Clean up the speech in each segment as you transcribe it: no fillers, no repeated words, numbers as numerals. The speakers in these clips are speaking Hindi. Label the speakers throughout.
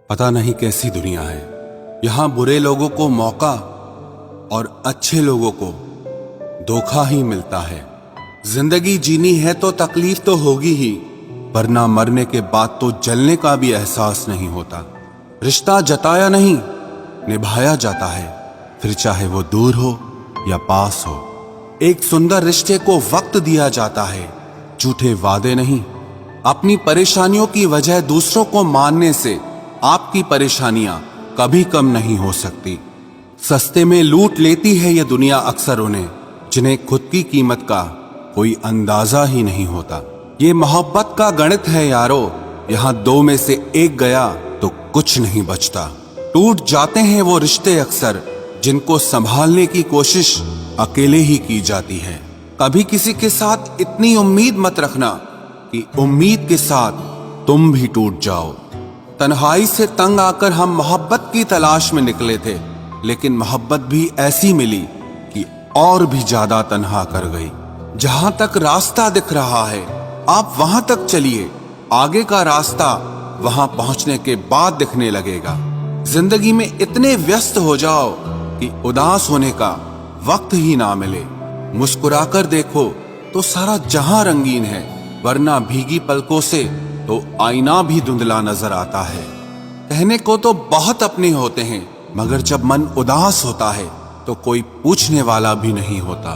Speaker 1: पता नहीं कैसी दुनिया है। यहाँ बुरे लोगों को मौका और अच्छे लोगों को धोखा ही मिलता है। जिंदगी जीनी है तो तकलीफ तो होगी ही, वरना मरने के बाद तो जलने का भी एहसास नहीं होता। रिश्ता जताया नहीं, निभाया जाता है, फिर चाहे वो दूर हो या पास हो। एक सुंदर रिश्ते को वक्त दिया जाता है, झूठे वादे नहीं। अपनी परेशानियों की वजह दूसरों को मानने से आपकी परेशानियां कभी कम नहीं हो सकती। सस्ते में लूट लेती है ये दुनिया अक्सर उन्हें, जिन्हें खुद की कीमत का कोई अंदाजा ही नहीं होता। ये मोहब्बत का गणित है यारो, यहाँ दो में से एक गया तो कुछ नहीं बचता। टूट जाते हैं वो रिश्ते अक्सर, जिनको संभालने की कोशिश अकेले ही की जाती है। कभी किसी के साथ इतनी उम्मीद मत रखना कि उम्मीद के साथ तुम भी टूट जाओ। तन्हाई से तंग आकर हम मोहब्बत की तलाश में निकले थे, लेकिन मोहब्बत भी ऐसी मिली कि और भी ज्यादा तन्हा कर गई। जहां तक रास्ता दिख रहा है आप वहां तक चलिए, आगे का रास्ता वहां पहुंचने के बाद दिखने लगेगा। जिंदगी में इतने व्यस्त हो जाओ कि उदास होने का वक्त ही ना मिले। मुस्कुराकर देखो तो सारा जहां रंगीन है, वरना भीगी पलकों से तो आईना भी धुंधला नजर आता है। कहने को तो बहुत अपने होते हैं, मगर जब मन उदास होता है तो कोई पूछने वाला भी नहीं होता।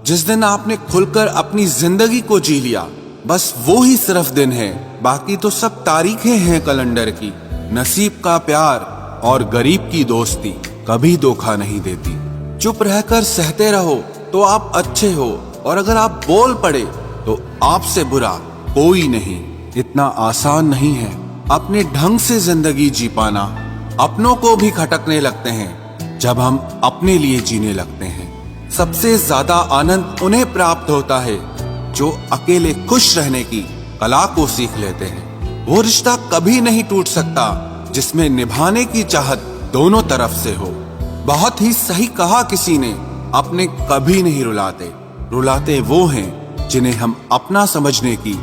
Speaker 1: जिस दिन आपने खुलकर अपनी जिंदगी को जी लिया, बस वो ही सिर्फ दिन है, बाकी तो सब तारीखें हैं कैलेंडर की। नसीब का प्यार और गरीब की दोस्ती कभी धोखा नहीं देती। चुप रहकर सहते रहो तो आप अच्छे हो, और अगर आप बोल पड़े तो आपसे बुरा कोई नहीं। इतना आसान नहीं है अपने ढंग से जिंदगी जी पाना। अपनों को भी खटकने लगते हैं जब हम अपने लिए जीने लगते हैं। सबसे ज्यादा आनंद उन्हें प्राप्त होता है जो अकेले खुश रहने की कला को सीख लेते हैं। वो रिश्ता कभी नहीं टूट सकता जिसमें निभाने की चाहत दोनों तरफ से हो। बहुत ही सही कहा किसी ने, अपने कभी नहीं रुलाते, रुलाते वो हैं जिन्हें हम अपना समझने की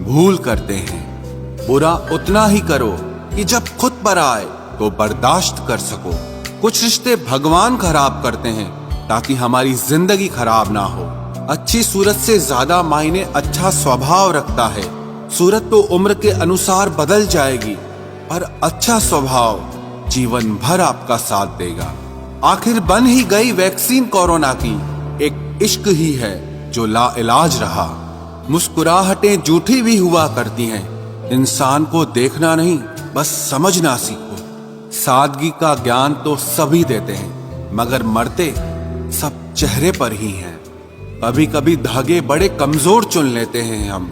Speaker 1: भूल करते हैं। बुरा उतना ही करो कि जब खुद पर आए तो बर्दाश्त कर सको। कुछ रिश्ते भगवान खराब करते हैं ताकि हमारी जिंदगी खराब ना हो। अच्छी सूरत से ज्यादा मायने अच्छा स्वभाव रखता है। सूरत तो उम्र के अनुसार बदल जाएगी, पर अच्छा स्वभाव जीवन भर आपका साथ देगा। आखिर बन ही गई वैक्सीन कोरोना की, एक इश्क ही है जो लाइलाज रहा। मुस्कुराहटें झूठी भी हुआ करती हैं, इंसान को देखना नहीं बस समझना सीखो। सादगी का ज्ञान तो सभी देते हैं, मगर मरते सब चेहरे पर ही हैं। कभी कभी धागे बड़े कमजोर चुन लेते हैं हम,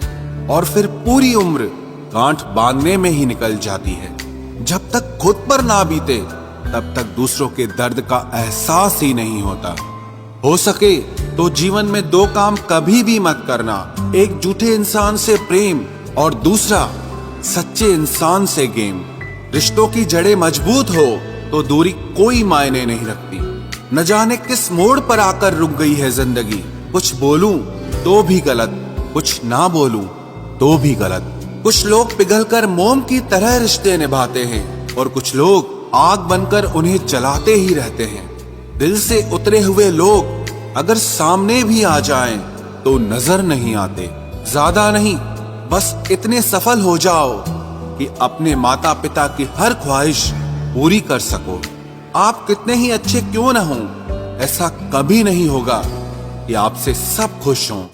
Speaker 1: और फिर पूरी उम्र गांठ बांधने में ही निकल जाती है। जब तक खुद पर ना बीते तब तक दूसरों के दर्द का एहसास ही नहीं होता। हो सके तो जीवन में दो काम कभी भी मत करना, एक झूठे इंसान से प्रेम और दूसरा सच्चे इंसान से गेम। रिश्तों की जड़ें मजबूत हो तो दूरी कोई मायने नहीं रखती। न जाने किस मोड़ पर आकर रुक गई है जिंदगी। कुछ बोलूं तो भी गलत, कुछ ना बोलूं तो भी गलत। कुछ लोग पिघलकर मोम की तरह रिश्ते निभाते हैं, और कुछ लोग आग बनकर उन्हें जलाते ही रहते हैं। दिल से उतरे हुए लोग अगर सामने भी आ जाएं तो नजर नहीं आते। ज्यादा नहीं, बस इतने सफल हो जाओ कि अपने माता पिता की हर ख्वाहिश पूरी कर सको। आप कितने ही अच्छे क्यों न हों, ऐसा कभी नहीं होगा कि आपसे सब खुश हों।